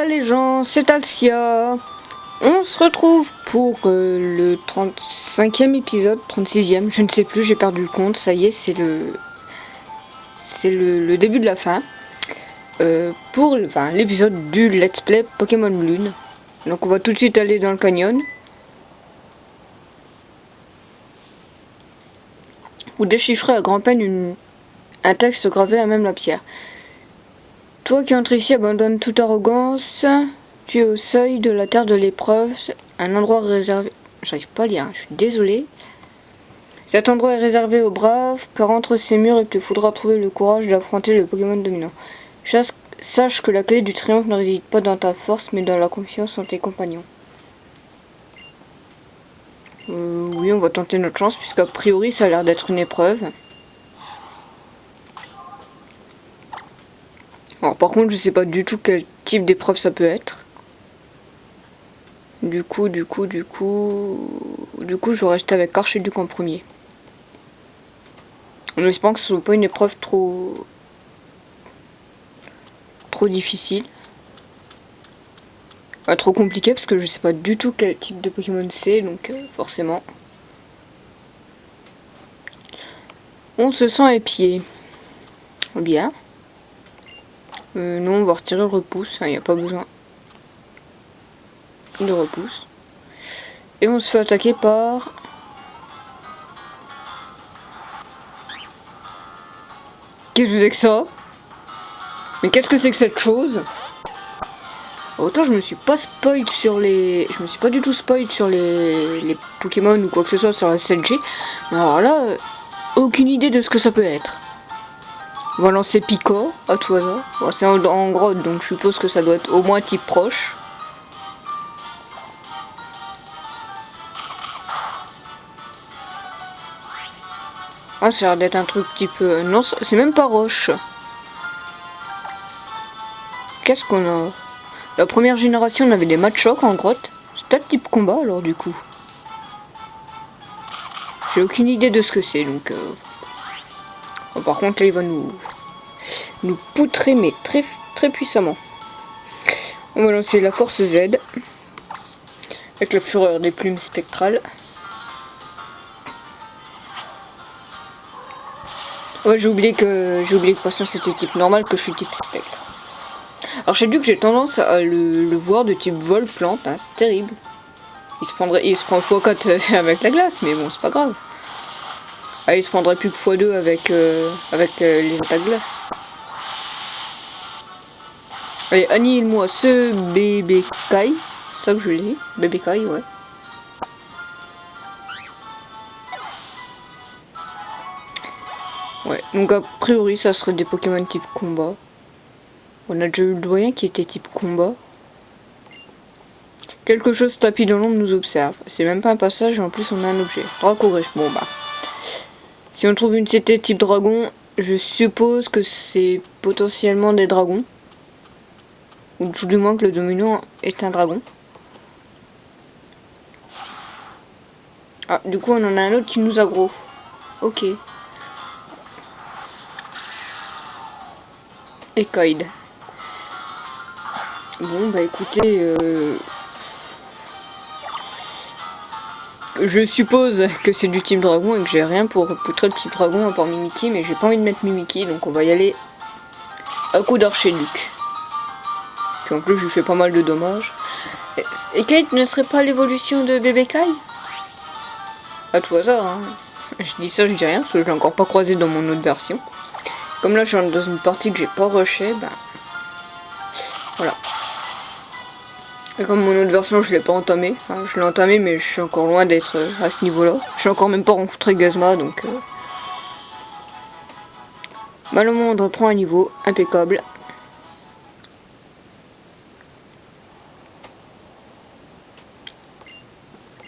les gens, c'est Alcia. On se retrouve pour le 35e épisode, 36e, je ne sais plus, j'ai perdu le compte, ça y est, c'est le début de la fin. Pour l'épisode du Let's Play Pokémon Lune. Donc on va tout de suite aller dans le canyon. Vous déchiffrez à grand-peine un texte gravé à même la pierre. Toi qui entres ici, abandonne toute arrogance. Tu es au seuil de la terre de l'épreuve, un endroit réservé... J'arrive pas à lire, je suis désolée. Cet endroit est réservé aux braves, car entre ces murs, il te faudra trouver le courage d'affronter le Pokémon dominant. Sache que la clé du triomphe ne réside pas dans ta force, mais dans la confiance en tes compagnons. Oui, on va tenter notre chance, puisqu'a priori, ça a l'air d'être une épreuve. Alors par contre, je sais pas du tout quel type d'épreuve ça peut être. Du coup, je vais rester avec Archiduc en premier. En espérant que ce soit pas une épreuve trop difficile. Pas trop compliqué parce que je sais pas du tout quel type de Pokémon c'est, donc forcément. On se sent épié. Bien. Non, on va retirer le repousse, il n'y a pas besoin de repousse. Et on se fait attaquer par... Qu'est-ce que c'est que ça? Mais qu'est-ce que c'est que cette chose? Autant je me suis pas spoil sur les... Je me suis pas du tout spoil sur les Pokémon ou quoi que ce soit sur la 7G. Mais alors là, aucune idée de ce que ça peut être. On va lancer Pico à tout hasard. Bon, c'est en grotte, donc je suppose que ça doit être au moins type proche. Ah, ça a l'air d'être un truc type... non, c'est même pas roche. Qu'est-ce qu'on a? La première génération, on avait des Machocs en grotte. C'est peut-être type combat, alors, du coup. J'ai aucune idée de ce que c'est, donc... Bon, par contre, là, il va nous poutrer, mais très, très puissamment. On va lancer la force Z. Avec la fureur des plumes spectrales. Ouais, j'ai oublié que de toute façon c'était type normal, que je suis type spectre. Alors j'ai dit que j'ai tendance à le voir de type vol-plante, hein, c'est terrible. Il se prend x4 avec la glace, mais bon, c'est pas grave. Ah, il se prendrait plus que x2 avec les attaques glace. Allez, annihile-moi ce bébé Kai. C'est ça que je lis. Bébé Kai, ouais. Ouais, donc a priori ça serait des Pokémon type combat. On a déjà eu le doyen qui était type combat. Quelque chose tapis dans l'ombre nous observe. C'est même pas un passage et en plus on a un objet. Dracogriffe, bon bah. Si on trouve une CT type dragon, je suppose que c'est potentiellement des dragons. Ou tout du moins que le dominant est un dragon. Ah, du coup on en a un autre qui nous aggro. Ok. Ecoid. Bon bah écoutez, je suppose que c'est du type dragon et que j'ai rien pour poutrer le type dragon à part Mimikyu, mais j'ai pas envie de mettre Mimikyu, donc on va y aller à coup d'Archiduc. Puis en plus je lui fais pas mal de dommages. Et Kate ne serait pas l'évolution de bébé Kai? À tout hasard, hein. Je dis ça, je dis rien, parce que je l'ai encore pas croisé dans mon autre version. Comme là je suis dans une partie que j'ai pas rushé, bah... Voilà. Et comme mon autre version je l'ai pas entamé, enfin, je l'ai entamé mais je suis encore loin d'être à ce niveau là. Je suis encore même pas rencontré Gazma donc... Malamondre reprend un niveau impeccable.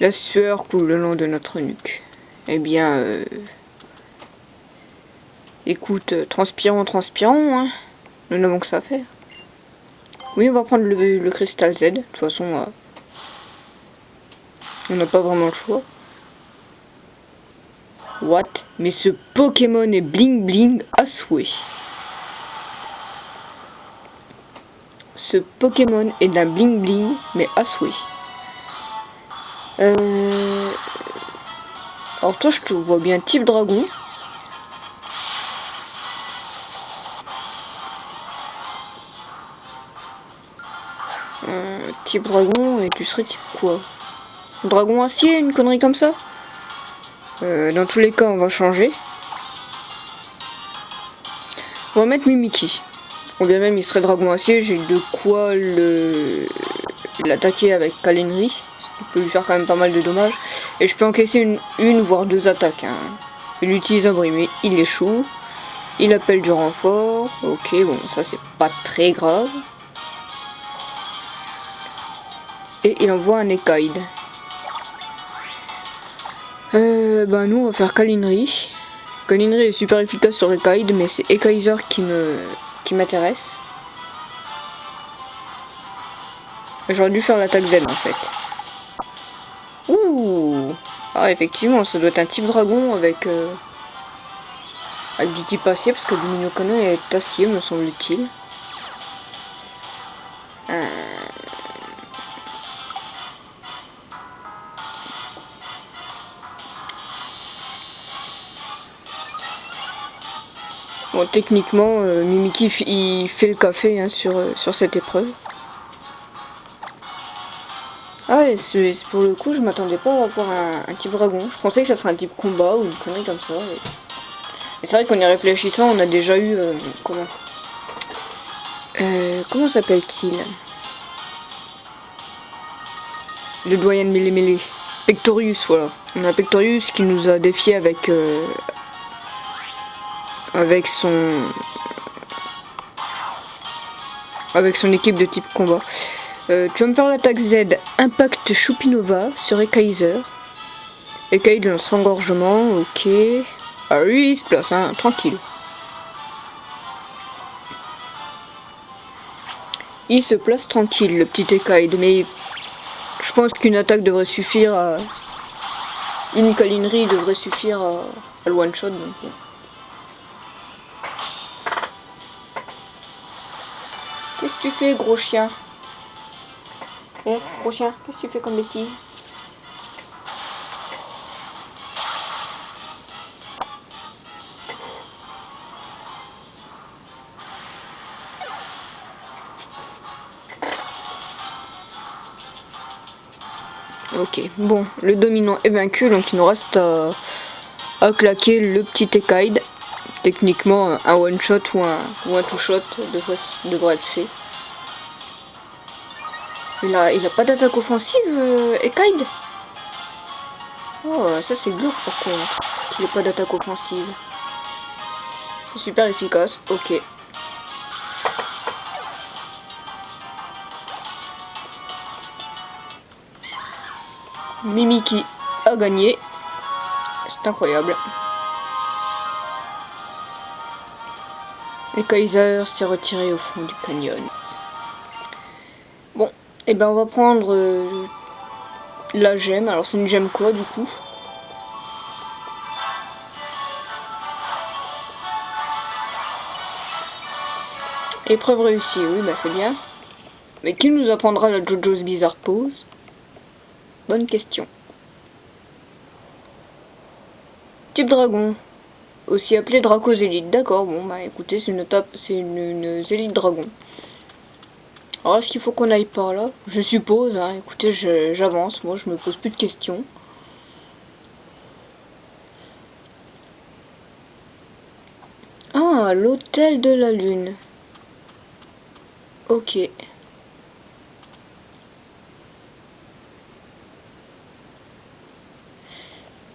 La sueur coule le long de notre nuque. Eh bien... Écoute, transpirons, hein. Nous n'avons que ça à faire. Oui, on va prendre le cristal Z. De toute façon, on n'a pas vraiment le choix. What? Mais ce Pokémon est bling bling à souhait. Ce Pokémon est d'un bling bling, mais à souhait. Alors toi, je te vois bien type dragon. Type dragon, et tu serais type quoi? Dragon acier, une connerie comme ça? Dans tous les cas, on va changer. On va mettre Mimikyu. Ou bien même il serait dragon acier, j'ai de quoi l'attaquer avec Calenry, ce qui peut lui faire quand même pas mal de dommages. Et je peux encaisser une voire deux attaques. Hein. Il utilise un bruit, mais il échoue. Il appelle du renfort. Ok, bon, ça c'est pas très grave. Et il envoie un Ekaid. Bah nous on va faire Calenry. Calenry est super efficace sur Ekaid, mais c'est Ekaiser qui m'intéresse. J'aurais dû faire l'attaque Z en fait. Ouh. Ah effectivement, ça doit être un type dragon avec du type acier, parce que le Luminocanon est acier me semble-t-il. Bon, techniquement, Mimikyu il fait le café hein, sur cette épreuve. Ah ouais, pour le coup, je m'attendais pas à avoir un type dragon. Je pensais que ça serait un type combat ou une connerie comme ça. Et c'est vrai qu'en y réfléchissant, on a déjà eu... comment s'appelle-t-il? Le doyen de Mêlé-Mêlé. Pectorius, voilà. On a Pectorius qui nous a défié avec son équipe de type combat. Tu vas me faire l'attaque Z, Impact Choupinova sur Ekaiser. Ekaid lance l'engorgement, ok. Ah lui il se place, hein, tranquille. Il se place tranquille, le petit Ekaid, mais je pense qu'une attaque devrait suffire à... Une Calenry devrait suffire à le one-shot. Donc... Qu'est-ce que tu fais, gros chien? Gros chien, qu'est-ce que tu fais comme bêtise? Ok, bon, le dominant est vaincu, donc il nous reste à claquer le petit Ekaid. Techniquement, un one-shot ou un two-shot devrait être fait. Il a pas d'attaque offensive, Ekaid? Oh, ça c'est glauque par contre, qu'il ait pas d'attaque offensive. C'est super efficace, ok. Mimikyu a gagné. C'est incroyable. Et Kaiser s'est retiré au fond du canyon. Bon, et ben on va prendre la gemme. Alors c'est une gemme quoi du coup? Épreuve réussie, oui bah c'est bien. Mais qui nous apprendra la JoJo's Bizarre Pose? Bonne question. Type dragon. Aussi appelé Dracozélite. D'accord, bon bah écoutez, c'est une zélite dragon. Alors est-ce qu'il faut qu'on aille par là? Je suppose, hein, écoutez, j'avance, moi je me pose plus de questions. Ah, l'hôtel de la lune. Ok.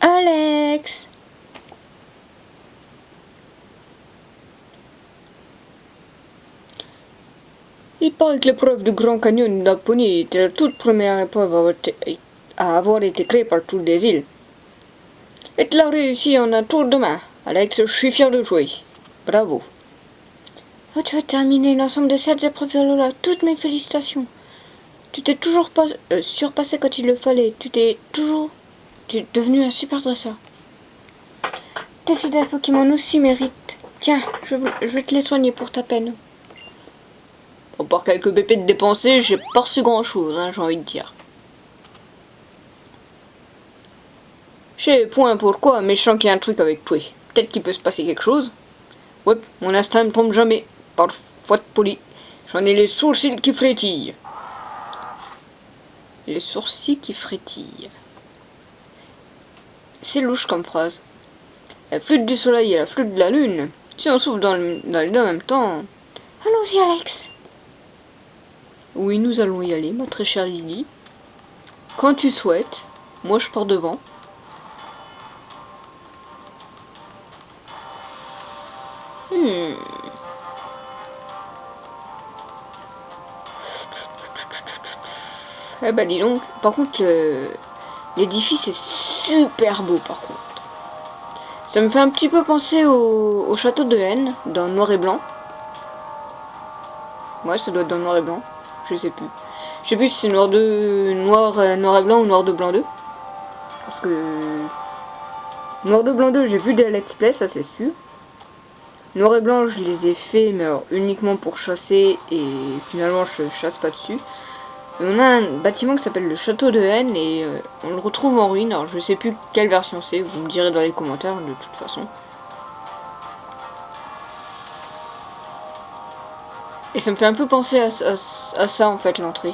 Alex! Il paraît que l'épreuve du Grand Canyon de Laponie était la toute première épreuve à avoir été créée par Tour des îles. Et tu l'as réussi en un tour de main. Alex, je suis fier de toi. Bravo. Oh, tu as terminé l'ensemble de cette épreuves de Lola. Toutes mes félicitations. Tu t'es toujours pas surpassé quand il le fallait. Tu es devenu un super dresseur. Tes fidèles Pokémon aussi méritent. Tiens, je vais te les soigner pour ta peine. À part quelques BP de dépensés, j'ai pas reçu grand chose, hein, j'ai envie de dire. Je sais point pourquoi, mais je sens qu'il y a un truc avec toi. Peut-être qu'il peut se passer quelque chose. Ouais, mon instinct ne trompe jamais. Parfois de poli. J'en ai les sourcils qui frétillent. Les sourcils qui frétillent. C'est louche comme phrase. La flûte du soleil et la flûte de la lune. Si on souffle dans les deux en même temps. Allons-y, Alex. Oui, nous allons y aller, ma très chère Lily. Quand tu souhaites. Moi, je pars devant. Eh ben dis donc. Par contre, l'édifice est super beau par contre. Ça me fait un petit peu penser au château de Haine, dans noir et blanc. Ouais, ça doit être dans noir et blanc. Je sais plus. Je sais plus si c'est noir et blanc ou noir de blanc 2. Parce que... Noir de blanc 2, j'ai vu des let's play, ça c'est sûr. Noir et blanc, je les ai fait, mais alors uniquement pour chasser, et finalement je chasse pas dessus. Et on a un bâtiment qui s'appelle le château de Haine, et on le retrouve en ruine. Alors je sais plus quelle version c'est, vous me direz dans les commentaires de toute façon. Et ça me fait un peu penser à ça en fait, l'entrée.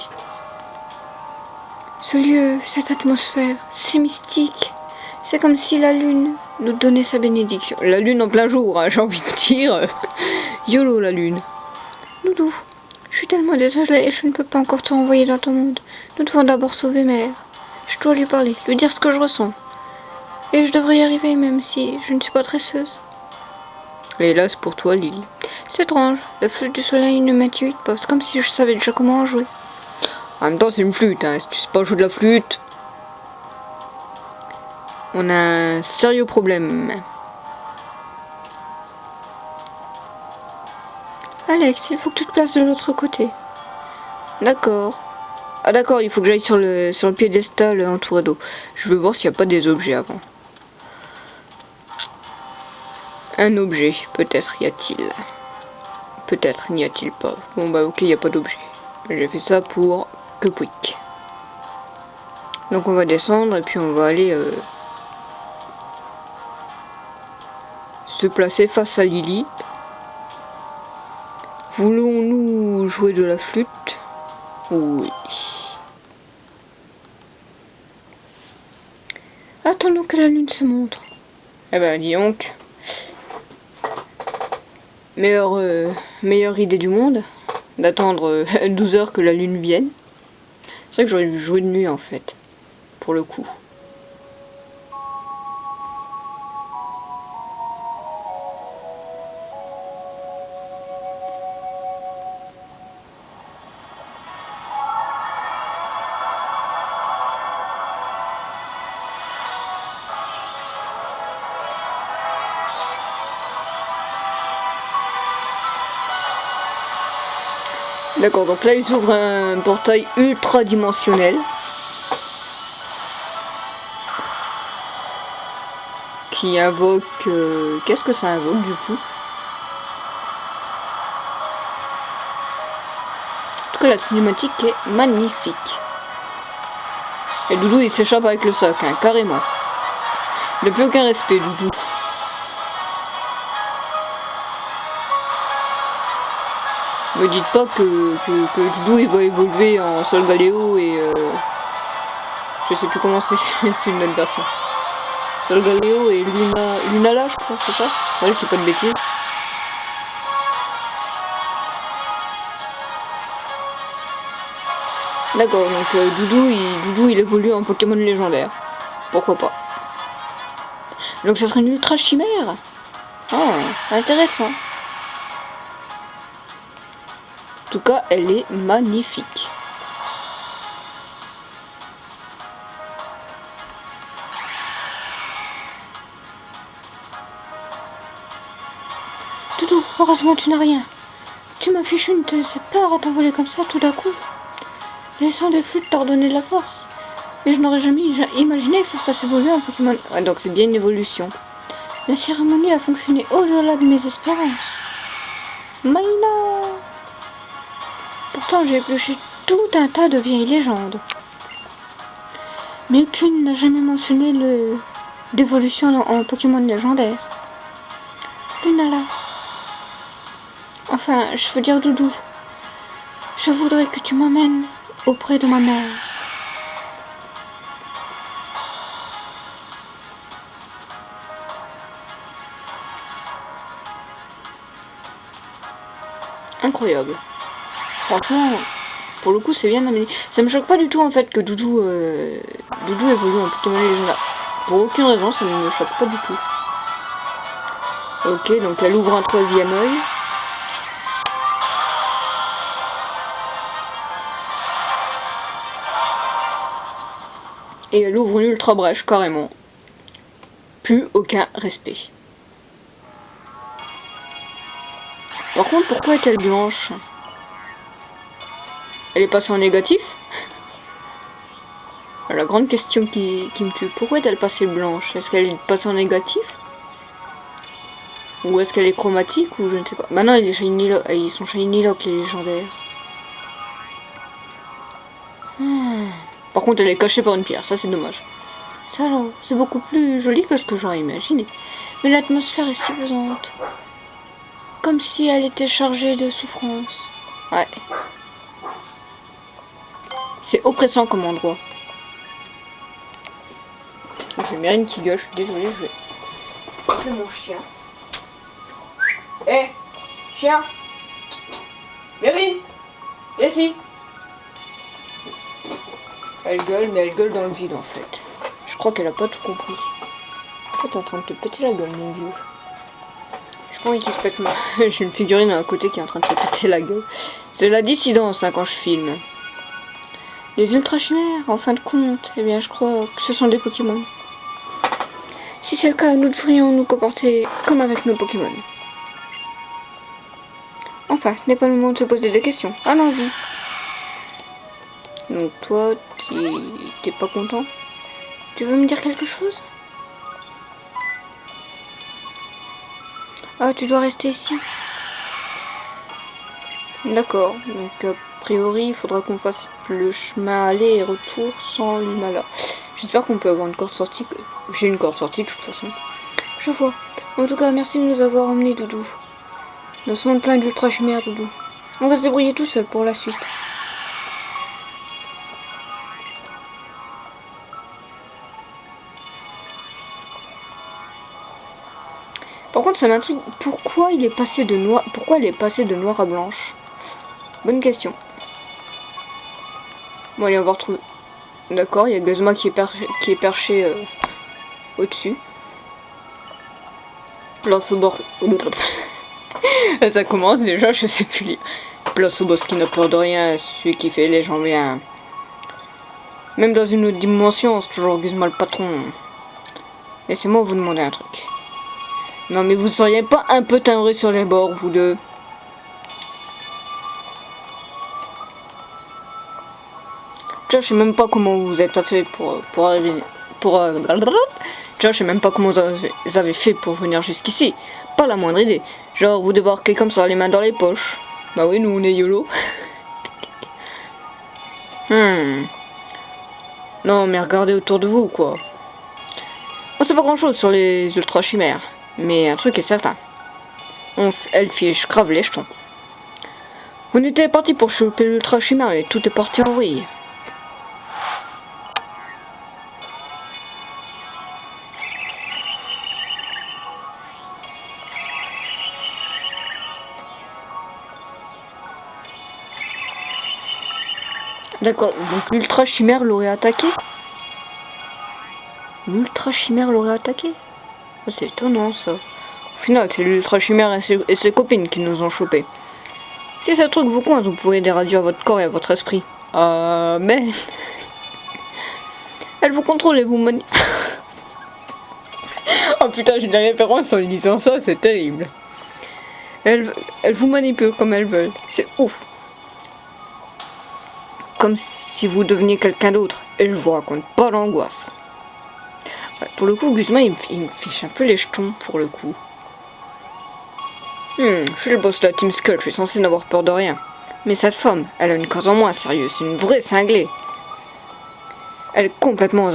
Ce lieu, cette atmosphère, c'est mystique. C'est comme si la lune nous donnait sa bénédiction. La lune en plein jour, hein, j'ai envie de dire. YOLO la lune. Doudou, je suis tellement désolée et je ne peux pas encore te renvoyer dans ton monde. Nous devons d'abord sauver Mère. Je dois lui parler, lui dire ce que je ressens. Et je devrais y arriver même si je ne suis pas dresseuse. Hélas pour toi, Lily. C'est étrange, la flûte du soleil ne m'intimide pas. C'est comme si je savais déjà comment en jouer. En même temps, c'est une flûte, hein. Si tu sais pas jouer de la flûte, on a un sérieux problème. Alex, il faut que tu te places de l'autre côté. D'accord. Ah d'accord, il faut que j'aille sur le piédestal entouré d'eau. Je veux voir s'il n'y a pas des objets avant. Un objet, peut-être y a-t-il. Peut-être n'y a-t-il pas. Bon bah ok, il n'y a pas d'objet. J'ai fait ça pour que quick. Donc on va descendre et puis on va aller se placer face à Lily. Voulons-nous jouer de la flûte? Oui. Attendons que la lune se montre. Eh ben dis donc. Meilleure idée du monde. D'attendre 12 heures que la lune vienne. C'est vrai que j'aurais dû jouer de nuit en fait. Pour le coup. D'accord, donc là il s'ouvre un portail ultra dimensionnel. Qui invoque... Qu'est-ce que ça invoque du coup? En tout cas la cinématique est magnifique. Et Doudou il s'échappe avec le sac, hein, carrément. Il n'a plus aucun respect Doudou. Me dites pas que Doudou il va évoluer en Solgaleo et je sais plus comment c'est une autre version. Solgaleo et Lunala je crois c'est ça. Ouais je dis pas de bêtises. D'accord donc Doudou il évolue en Pokémon légendaire. Pourquoi pas. Donc ça serait une ultra chimère. Ah intéressant. En tout cas, elle est magnifique. Doudou, heureusement tu n'as rien. Tu m'as fichu une de cette peur à t'envoler comme ça tout d'un coup. Les sons des flûtes t'ordonnaient de la force. Mais je n'aurais jamais imaginé que ça fasse évoluer en Pokémon. Ouais, donc c'est bien une évolution. La cérémonie a fonctionné au-delà de mes espérances. Maïna. Pourtant, j'ai épluché tout un tas de vieilles légendes. Mais aucune n'a jamais mentionné d'évolution en Pokémon légendaire. Lunala. Enfin, je veux dire Doudou. Je voudrais que tu m'emmènes auprès de ma mère. Incroyable. Franchement, pour le coup, c'est bien amené. Ça me choque pas du tout en fait que Doudou évolue en Pokémon légendaire. Pour aucune raison, ça ne me choque pas du tout. Ok, donc elle ouvre un troisième œil. Et elle ouvre une ultra brèche, carrément. Plus aucun respect. Par contre, pourquoi est-elle blanche? Elle est passée en négatif? La grande question qui me tue. Pourquoi est-elle passée blanche? Est-ce qu'elle est passée en négatif? Ou est-ce qu'elle est chromatique? Ou je ne sais pas. Maintenant, ils sont shiny lock, les légendaires. Par contre, elle est cachée par une pierre. Ça, c'est dommage. Ça alors, c'est beaucoup plus joli que ce que j'aurais imaginé. Mais l'atmosphère est si pesante. Comme si elle était chargée de souffrance. Ouais. C'est oppressant comme endroit. J'ai Mérine qui gueule, je suis désolée, je vais... C'est mon chien. Hé, chien. Mérine, viens ici. Elle gueule, mais elle gueule dans le vide en fait. Je crois qu'elle a pas tout compris. Toi, t'es en train de te péter la gueule, mon vieux. J'ai pas envie qu'il se pète ma... J'ai une figurine à côté qui est en train de se péter la gueule. C'est la dissidence hein, quand je filme. Les ultra chimères, en fin de compte, eh bien je crois que ce sont des Pokémon. Si c'est le cas, nous devrions nous comporter comme avec nos Pokémon. Enfin, ce n'est pas le moment de se poser des questions. Allons-y. Donc toi, t'es pas content? Tu veux me dire quelque chose? Ah, tu dois rester ici. D'accord, donc a priori, il faudra qu'on fasse le chemin aller et retour sans Lunala. J'espère qu'on peut avoir une corde sortie. J'ai une corde sortie de toute façon. Je vois. En tout cas, merci de nous avoir emmenés, Doudou. Dans ce monde plein d'ultra chimères, Doudou. On va se débrouiller tout seul pour la suite. Par contre, ça m'intrigue. Pourquoi il est passé de noir? Pourquoi elle est passée de noir à blanche? Bonne question. Bon, allez, on va retrouver. D'accord, il y a Guzma qui est perché au-dessus. Place au bord. Ça commence déjà, je sais plus lire. Place au boss qui n'a peur de rien, celui qui fait les gens bien. Même dans une autre dimension, c'est toujours Guzma le patron. Laissez-moi vous demander un truc. Non mais vous seriez pas un peu timbrés sur les bords, vous deux? Déjà, je sais même pas comment vous êtes fait pour arriver... Déjà, je sais même pas comment vous avez fait pour venir jusqu'ici. Pas la moindre idée. Genre, vous débarquez comme ça, les mains dans les poches. Bah oui, nous, on est YOLO. Non, mais regardez autour de vous, quoi. On sait pas grand-chose sur les ultra chimères. Mais un truc est certain. Elle fiche grave les jetons. On était parti pour choper l'ultra chimère et tout est parti en vrille. D'accord, donc l'ultra chimère l'aurait attaqué? L'ultra chimère l'aurait attaqué? Oh, c'est étonnant ça. Au final, c'est l'ultra chimère et ses copines qui nous ont chopé. Si ce truc vous coince, vous pouvez déradir votre corps et votre esprit. Mais... Elle vous contrôle et vous manipule. Oh putain, j'ai des références en lui disant ça, c'est terrible. Elle vous manipule comme elle veut. C'est ouf. Comme si vous deveniez quelqu'un d'autre. Et je vous raconte pas l'angoisse. Ouais, pour le coup, Guzma, il me fiche un peu les jetons, pour le coup. Je suis le boss de la Team Skull, je suis censé n'avoir peur de rien. Mais cette femme, elle a une cause en moins, sérieux, c'est une vraie cinglée. Elle est complètement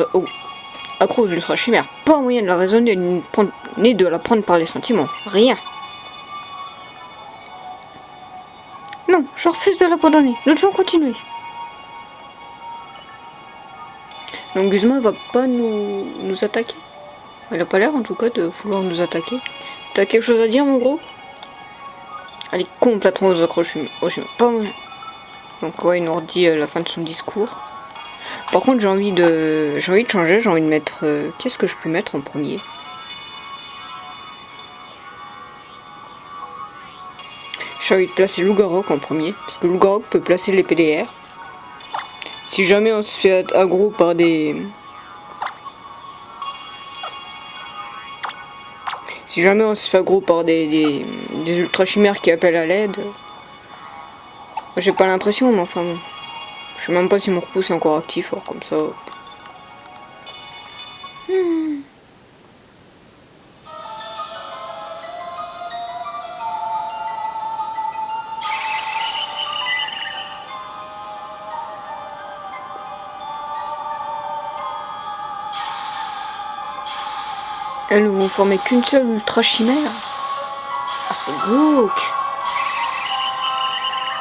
accro aux ultra-chimères. Pas moyen de la raisonner, ni de la prendre par les sentiments. Rien. Non, je refuse de l'abandonner. Nous devons continuer. Donc Guzma va pas nous attaquer. Elle a pas l'air en tout cas de vouloir nous attaquer. T'as quelque chose à dire mon gros? Elle est complètement aux accroches. Pas moi. Donc ouais, il nous redit la fin de son discours. Par contre j'ai envie de changer, j'ai envie de mettre... qu'est-ce que je peux mettre en premier? J'ai envie de placer Lougarok en premier, parce que Lougarok peut placer les PDR. Si jamais on se fait aggro par des... Si jamais on se fait aggro par des ultra chimères qui appellent à l'aide... J'ai pas l'impression, mais enfin bon. Je sais même pas si mon repousse est encore actif, alors comme ça... Elles ne vont former qu'une seule ultra chimère. Ah, c'est glauque.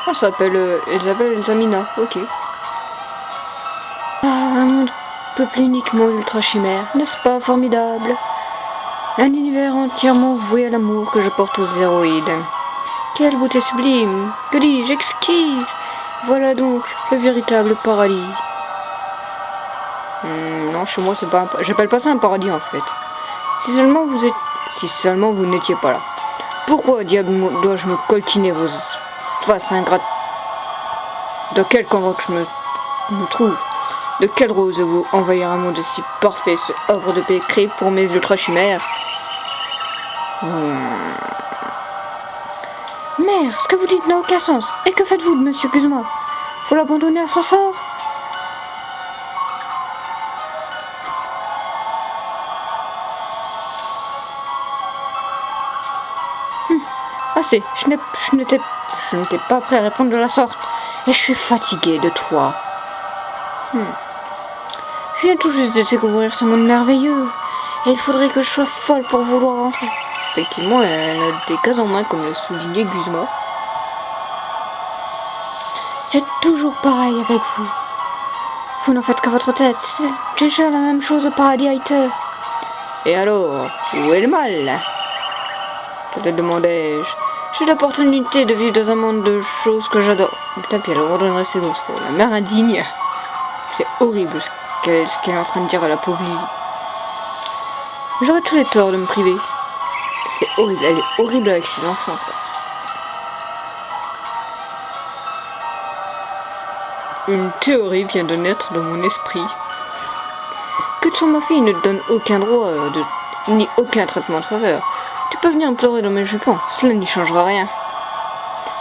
Ah, ça s'appelle Elzamina, ok. Ah, un monde peuplé uniquement d'ultra chimères, n'est-ce pas formidable? Un univers entièrement voué à l'amour que je porte aux héroïdes. Quelle beauté sublime, que dis-je, exquise. Voilà donc le véritable paradis. Non, chez moi c'est pas j'appelle pas ça un paradis en fait. Si seulement vous n'étiez pas là. Pourquoi diable dois-je me coltiner vos faces ingrates? Dans quel convent je me trouve? De quelle rose vous envahir un monde si parfait, ce havre de paix créé pour mes ultra chimères? Mère, ce que vous dites n'a aucun sens. Et que faites-vous de Monsieur Guzma? Faut l'abandonner à son sort? Assez, je n'étais pas prêt à répondre de la sorte. Et je suis fatiguée de toi. Je viens tout juste de découvrir ce monde merveilleux. Et il faudrait que je sois folle pour vouloir rentrer. Effectivement, elle a des cases en main, comme le soulignait Guzma. C'est toujours pareil avec vous. Vous n'en faites qu'à votre tête. C'est déjà la même chose au paradis Haïter. Et alors, où est le mal? Te demandais-je. J'ai l'opportunité de vivre dans un monde de choses que j'adore. Putain, puis elle ordonnerait ses gosses, quoi. La mère indigne. C'est horrible ce qu'elle est en train de dire à la pauvre Lily. J'aurais tous les torts de me priver. C'est horrible, elle est horrible avec ses enfants, quoi. Une théorie vient de naître dans mon esprit. Que de son ma fille ne te donne aucun droit ni aucun traitement de faveur. Tu peux venir me pleurer dans mes jupons, cela n'y changera rien.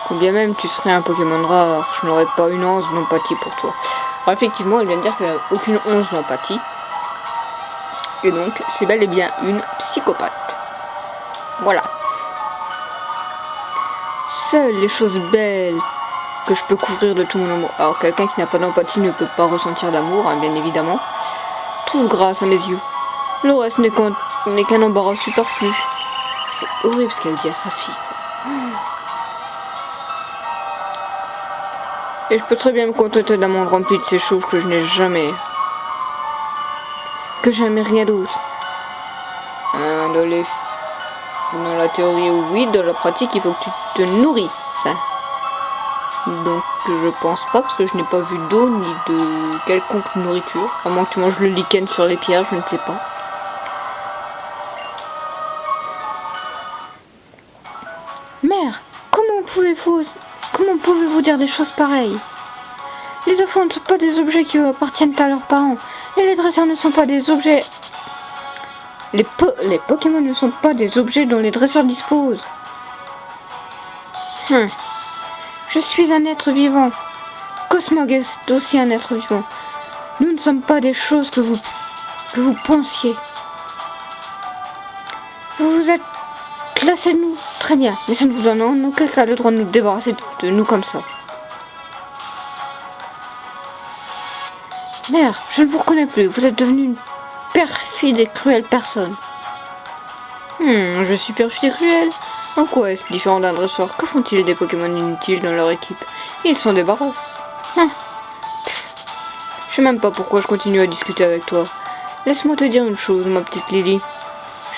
Combien même tu serais un Pokémon rare, je n'aurais pas une once d'empathie pour toi. Alors effectivement, elle vient de dire qu'elle n'a aucune once d'empathie. Et donc, c'est bel et bien une psychopathe. Voilà. Seules les choses belles que je peux couvrir de tout mon amour. Alors, quelqu'un qui n'a pas d'empathie ne peut pas ressentir d'amour, hein, bien évidemment. Trouve grâce à mes yeux. Le reste n'est qu'un embarras superflu. C'est horrible ce qu'elle dit à sa fille. Et je peux très bien me contenter d'un monde rempli de ces choses que je n'ai jamais. Que jamais rien d'autre. Dans la théorie, oui, dans la pratique, il faut que tu te nourrisses. Donc je pense pas, parce que je n'ai pas vu d'eau ni de quelconque nourriture. À moins que tu manges le lichen sur les pierres, je ne sais pas. Mère, comment pouvez-vous dire des choses pareilles? Les enfants ne sont pas des objets qui appartiennent à leurs parents. Et les dresseurs ne sont pas des objets... Les Pokémon ne sont pas des objets dont les dresseurs disposent. Je suis un être vivant. Cosmog est aussi un être vivant. Nous ne sommes pas des choses que vous pensiez. Vous vous êtes classé de nous, très bien, mais ça ne vous donne en aucun cas le droit de nous débarrasser de nous comme ça. Mère, je ne vous reconnais plus. Vous êtes devenu une perfide et cruelle personne. Je suis perfide et cruel. En quoi est-ce différent d'un dresseur? Que font-ils des Pokémon inutiles dans leur équipe? Ils s'en débarrassent. Je sais même pas pourquoi je continue à discuter avec toi. Laisse-moi te dire une chose, ma petite Lily.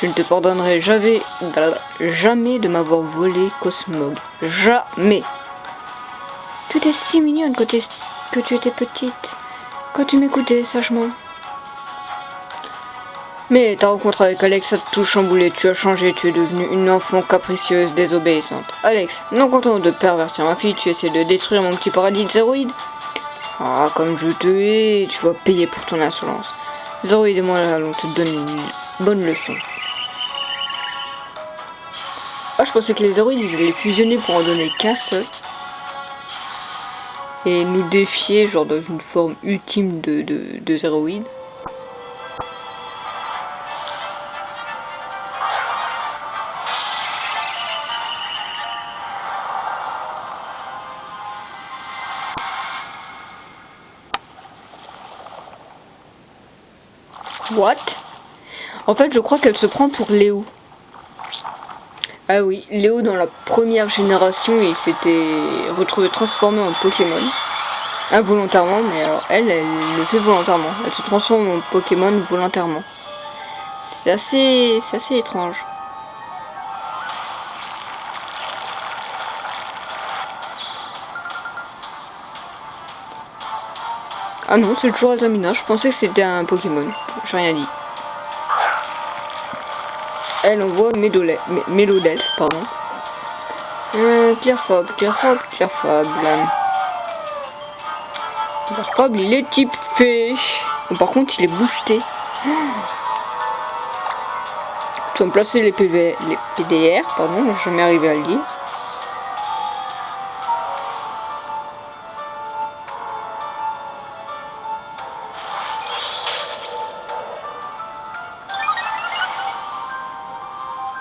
Je ne te pardonnerai jamais de m'avoir volé Cosmog. Jamais. Tu étais si mignonne que tu étais petite. Quand tu m'écoutais sagement. Mais ta rencontre avec Alex a tout chamboulé. Tu as changé, tu es devenue une enfant capricieuse, désobéissante. Alex, non content de pervertir ma fille, tu essaies de détruire mon petit paradis de Zéroïde. Ah, comme je te hais, tu vas payer pour ton insolence. Zéroïde et moi allons te donner une bonne leçon. Ah, je pensais que les Zéroïdes, ils allaient fusionner pour en donner qu'un seul. Et nous défier, genre dans une forme ultime de Zéroïde. What? En fait, je crois qu'elle se prend pour Léo. Ah oui, Léo dans la première génération, il s'était retrouvé transformé en Pokémon. Involontairement, mais alors elle le fait volontairement. Elle se transforme en Pokémon volontairement. C'est assez étrange. Ah non, c'est toujours Altamina. Je pensais que c'était un Pokémon. J'ai rien dit. Elle envoie Mélodel, pardon. Clearfob. Clearfob, il est type fée. Bon, par contre, il est boosté. Tu vas me placer les PDR, pardon, j'ai jamais arrivé à le dire.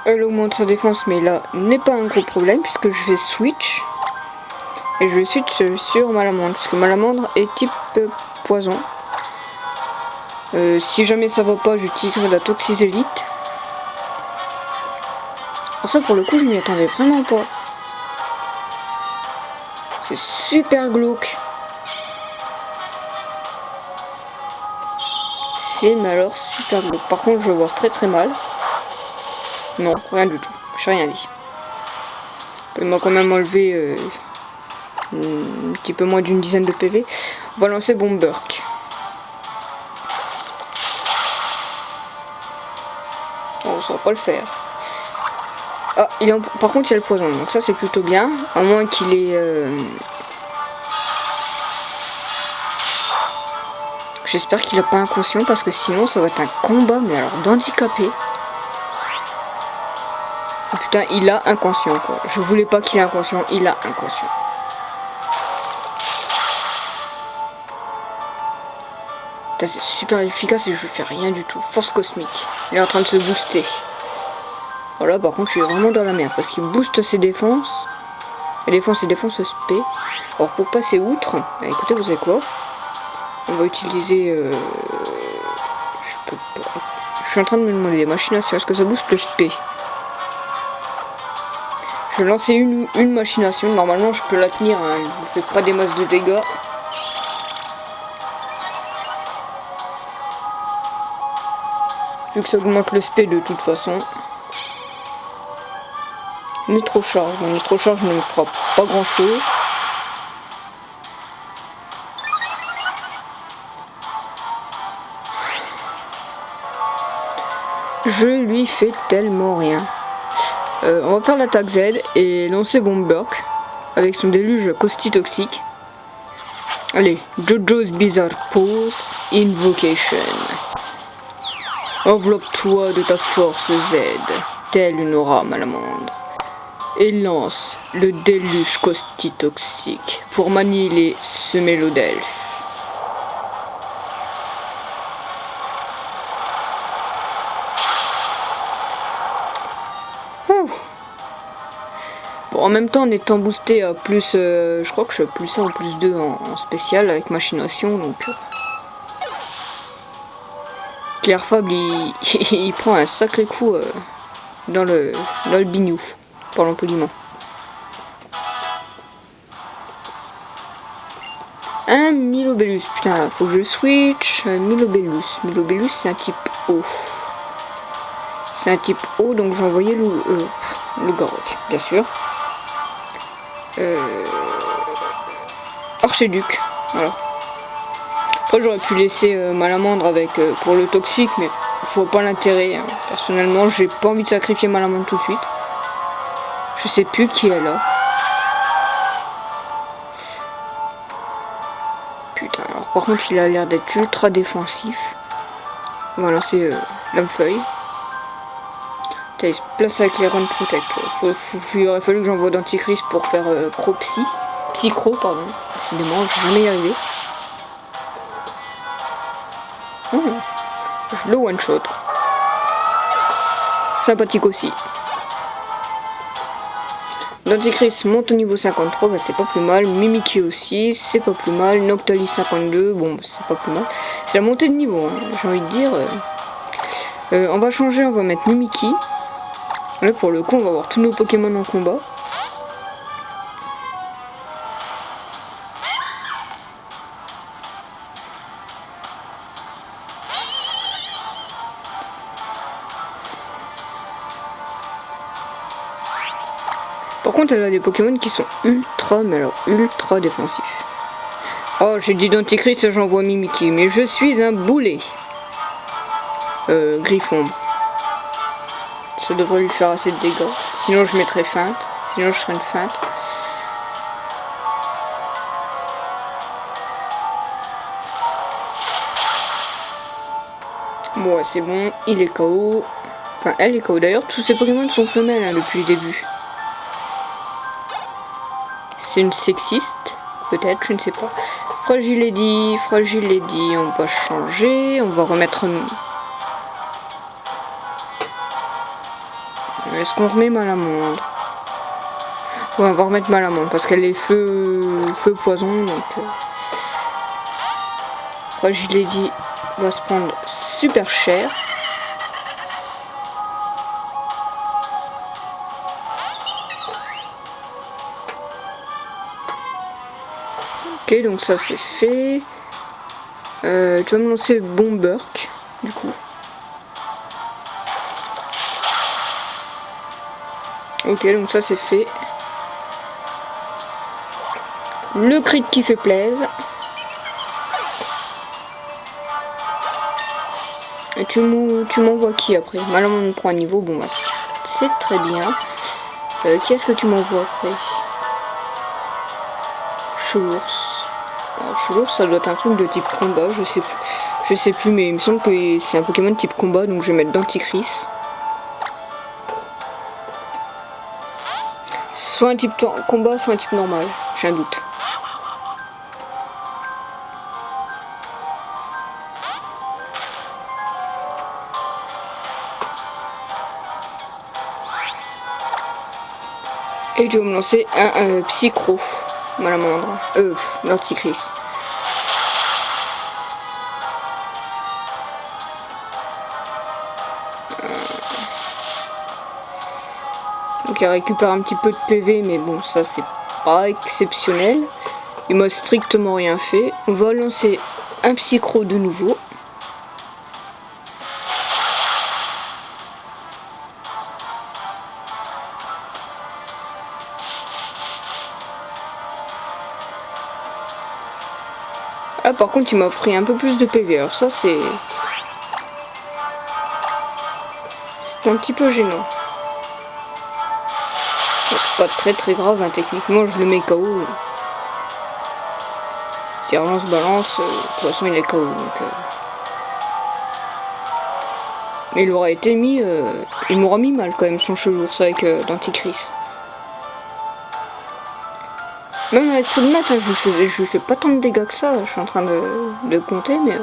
Elle augmente sa défense, mais là n'est pas un gros problème puisque je vais switch. Et je vais switch sur Malamandre, parce que Malamandre est type poison. Si jamais ça va pas, j'utiliserai la Toxisélite. Alors ça, pour le coup, je m'y attendais vraiment pas. C'est super glauque. C'est, mais alors, super glauque. Par contre, je vais voir très mal. Non, rien du tout. J'ai rien dit. Il m'a quand même enlevé un petit peu moins d'une dizaine de PV. On va lancer Bomberk. Oh, ça va pas le faire. Ah, par contre, il y a le poison. Donc ça, c'est plutôt bien. À moins qu'il ait... J'espère qu'il a pas inconscient parce que sinon, ça va être un combat, mais alors d'handicapé. Oh, putain, il a inconscient, quoi. Je voulais pas qu'il ait inconscient, il a inconscient. Putain, c'est super efficace et je fais rien du tout. Force cosmique. Il est en train de se booster. Voilà, par contre, je suis vraiment dans la merde parce qu'il booste ses défenses. Et défense SP. Alors, pour passer outre, écoutez, vous savez quoi? On va utiliser... je peux pas... Je suis en train de me demander des machinations. Est-ce que ça booste le SP? Je vais lancer une machination. Normalement, je peux la tenir. Hein. Je ne fais pas des masses de dégâts. Vu que ça augmente le SP de toute façon. Nitrocharge. Mon nitrocharge ne me fera pas grand chose. Je lui fais tellement rien. On va faire l'attaque Z et lancer Bomberk avec son déluge Costitoxique. Allez, Jojo's Bizarre Pose Invocation. Enveloppe-toi de ta force Z, telle une aura Malamandre, et lance le déluge Costitoxique pour manier ce Mélodelfe. Bon, en même temps, en étant boosté à plus, je crois que je suis à plus 1 ou plus 2 en spécial avec machination, donc Clairfable, il prend un sacré coup dans le bignou, parlons poliment. Un Milobellus, putain, faut que je switch. Milobellus, c'est un type eau. C'est un type eau, donc j'ai envoyé le Garrock, bien sûr. Archiduc, voilà. Après j'aurais pu laisser Malamandre avec pour le toxique, mais je vois pas l'intérêt. Hein. Personnellement, j'ai pas envie de sacrifier Malamandre tout de suite. Je sais plus qui est là. Putain, alors par contre il a l'air d'être ultra défensif. On va lancer Lame-Feuille. Il se place avec les Run Protect. Il aurait fallu que j'envoie Denticris pour faire Psychro, pardon. Décidément, je vais jamais y arriver. Je le one shot. Sympathique aussi. Denticris monte au niveau 53, bah c'est pas plus mal. Mimikyu aussi, c'est pas plus mal. Noctolis 52, bon, c'est pas plus mal. C'est la montée de niveau, hein, j'ai envie de dire. On va changer, on va mettre Mimikyu. Là pour le coup on va avoir tous nos Pokémon en combat. Par contre elle a des Pokémon qui sont mais alors ultra défensifs. Oh j'ai dit Denticris, j'envoie Mimikyu, mais je suis un boulet. Griffon. Ça devrait lui faire assez de dégâts. Sinon je mettrais feinte. Sinon je serais une feinte. Bon ouais c'est bon, il est KO. Enfin elle est KO. D'ailleurs tous ces Pokémon sont femelles hein, depuis le début. C'est une sexiste. Peut-être, je ne sais pas. Fragile Lady, on va changer. On va remettre... Est-ce qu'on remet Malamandre? Ouais, on va remettre Malamandre parce qu'elle est feu poison. Donc, Fragile Lady va se prendre super cher. Ok, donc ça c'est fait. Tu vas me lancer Bomberk du coup. Ok, donc ça c'est fait. Le crit qui fait plaisir. Et tu m'envoies qui après? Malamandre prend un niveau, bon bah c'est très bien. Qui est-ce que tu m'envoies après? Chelours. Alors Chelours ça doit être un truc de type combat, je sais plus mais il me semble que c'est un Pokémon type combat donc je vais mettre Denticris. Soit un type combat, soit un type normal. J'ai un doute. Et je vais me lancer un Psychro. Malamandre. Denticris. Donc il récupère un petit peu de PV, mais bon, ça c'est pas exceptionnel. Il m'a strictement rien fait. On va lancer un Psychro de nouveau. Ah par contre il m'a pris un peu plus de PV, alors ça c'est un petit peu gênant. C'est pas très grave hein, techniquement je le mets KO. Si relance balance, de toute façon il est KO donc mais il aura été mis, il m'aura mis mal quand même son Chelours avec Denticris. Même avec tout de mat, hein, je fais pas tant de dégâts que ça, je suis en train de compter mais...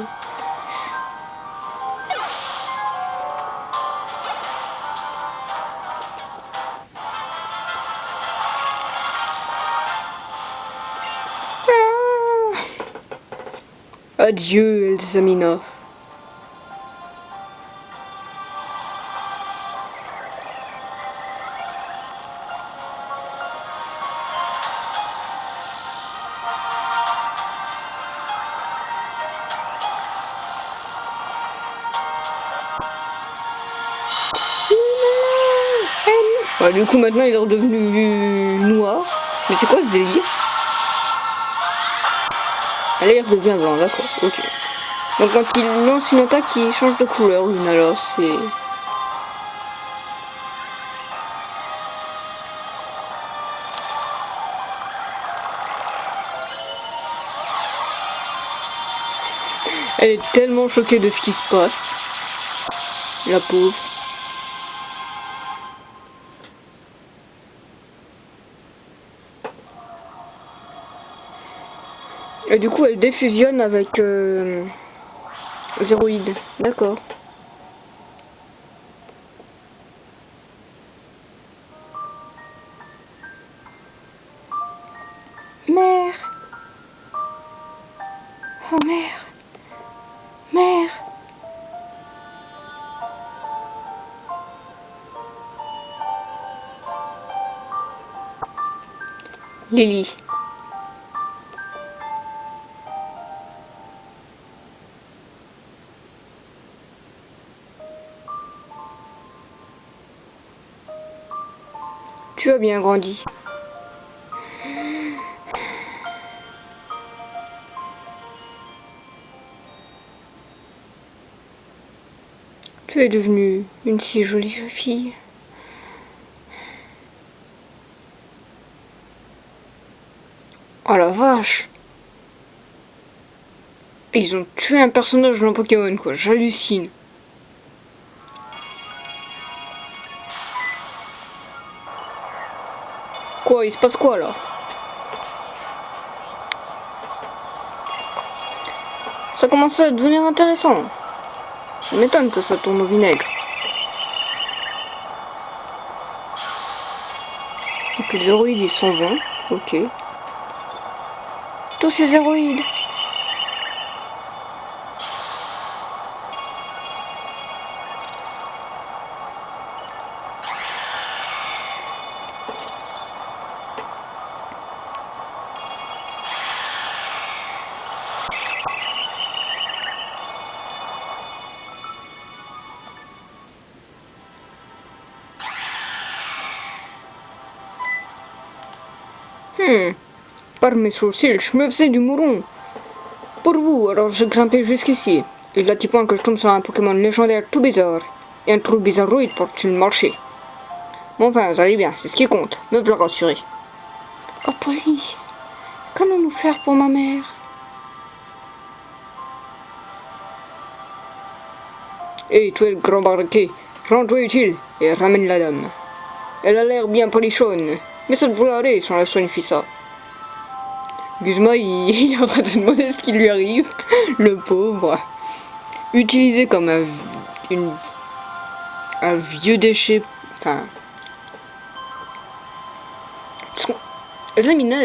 Adieu Elsamina. Ouais, du coup maintenant il est redevenu noir. Mais c'est quoi ce délire? Ah, là il redevient blanc, d'accord, ok. Donc quand il lance une attaque, il change de couleur, Lunalos, c'est... Elle est tellement choquée de ce qui se passe. La pauvre. Et du coup elle défusionne avec Zéroïde. D'accord. Mère. Oh mère. Mère. Lily. Tu as bien grandi. Tu es devenue une si jolie fille. Oh la vache! Ils ont tué un personnage dans Pokémon quoi, j'hallucine. Quoi, il se passe quoi là? Ça commence à devenir intéressant. Ça m'étonne que ça tourne au vinaigre. Donc les héroïdes ils s'en vont, ok. Tous ces héroïdes. Par mes sourcils, je me faisais du mouron. Pour vous, alors j'ai grimpé jusqu'ici. Il a 10 points que je tombe sur un Pokémon légendaire tout bizarre. Et un trou bizarroïde pour une marcher. Bon, enfin, vous allez bien, c'est ce qui compte. Me voilà rassuré. Oh Polly. Qu'allons-nous faire pour ma mère? Hé, toi le grand barquet, rends-toi utile et ramène la dame. Elle a l'air bien polichonne, mais ça devrait aller si on la soigne ça. Guzma, il est en train de demander ce qui lui arrive, le pauvre. Utilisé comme un vieux déchet, enfin... Zamina,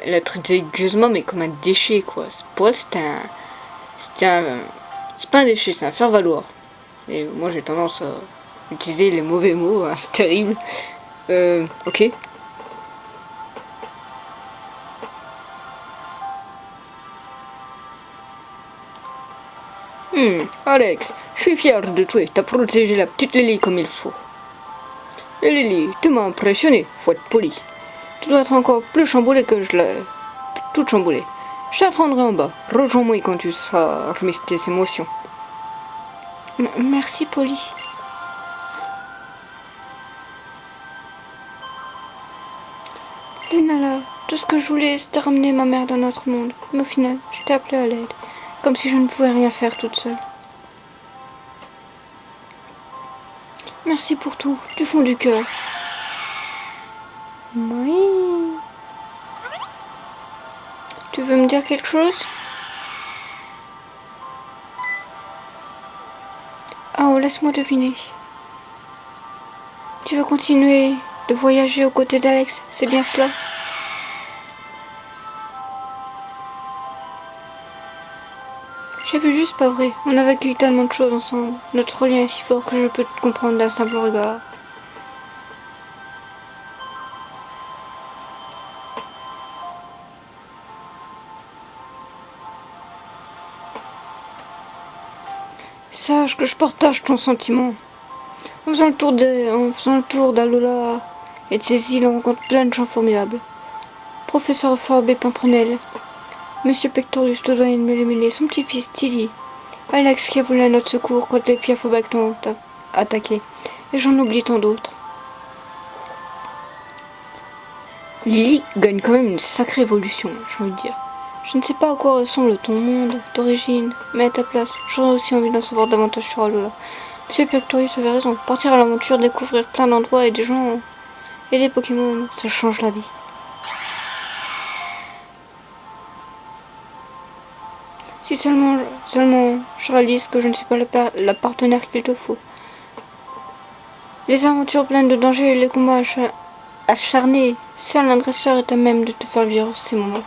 elle a traité Guzma mais comme un déchet quoi. Pour elle c'est pas un déchet, c'est un faire-valoir. Et moi j'ai tendance à utiliser les mauvais mots, hein, c'est terrible. Ok. Alex, je suis fier de toi, t'as protégé la petite Lily comme il faut. Et Lily, tu m'as impressionné, faut être poli. Tu dois être encore plus chamboulée que je l'ai. Toute chamboulée. Je t'attendrai en bas. Rejoins-moi quand tu seras remis tes émotions. Merci Polly. Lunala, tout ce que je voulais c'était ramener ma mère dans notre monde. Mais au final, je t'ai appelé à l'aide. Comme si je ne pouvais rien faire toute seule. Merci pour tout, du fond du cœur. Oui. Tu veux me dire quelque chose? Oh, laisse-moi deviner. Tu veux continuer de voyager aux côtés d'Alex, c'est bien cela? J'ai vu juste pas vrai. On a vécu tellement de choses ensemble. Notre lien est si fort que je peux te comprendre d'un simple regard. Sache que je partage ton sentiment. En faisant le tour d'Alola, Et de ces îles, on rencontre plein de gens formidables. Professeur Forbes et Pimprenel, Monsieur Pectorius, le doyen de Mélémélé, son petit-fils Tilly, Alex qui a volé à notre secours quand les Piafobactes ont attaqué, et j'en oublie tant d'autres. Lily gagne quand même une sacrée évolution, j'ai envie de dire. Je ne sais pas à quoi ressemble ton monde d'origine, mais à ta place, j'aurais aussi envie d'en savoir davantage sur Alola. Monsieur Pectorius avait raison, partir à l'aventure, découvrir plein d'endroits et des gens et des Pokémon, ça change la vie. Si seulement je réalise que je ne suis pas la partenaire qu'il te faut. Les aventures pleines de dangers et les combats acharnés, seul un dresseur est à même de te faire vivre ces moments.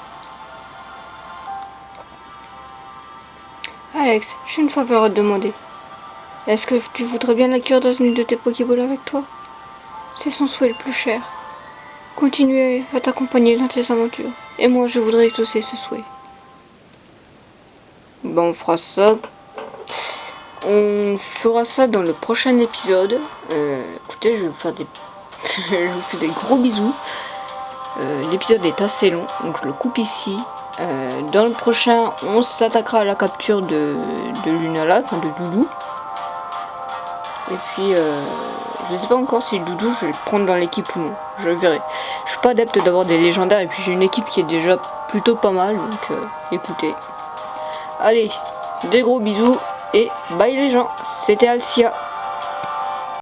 Alex, j'ai une faveur à te demander. Est-ce que tu voudrais bien l'accueillir dans une de tes Pokéballs avec toi? C'est son souhait le plus cher. Continuer à t'accompagner dans tes aventures. Et moi, je voudrais exaucer ce souhait. Bon, on fera ça. On fera ça dans le prochain épisode. Écoutez, je vais vous faire je vous fais des gros bisous. L'épisode est assez long, donc je le coupe ici. Dans le prochain, on s'attaquera à la capture de Lunala, enfin de Doudou. Et puis, je sais pas encore si Doudou, je vais le prendre dans l'équipe ou non. Je verrai. Je suis pas adepte d'avoir des légendaires, et puis j'ai une équipe qui est déjà plutôt pas mal, donc écoutez. Allez, des gros bisous, et bye les gens, c'était Alcia.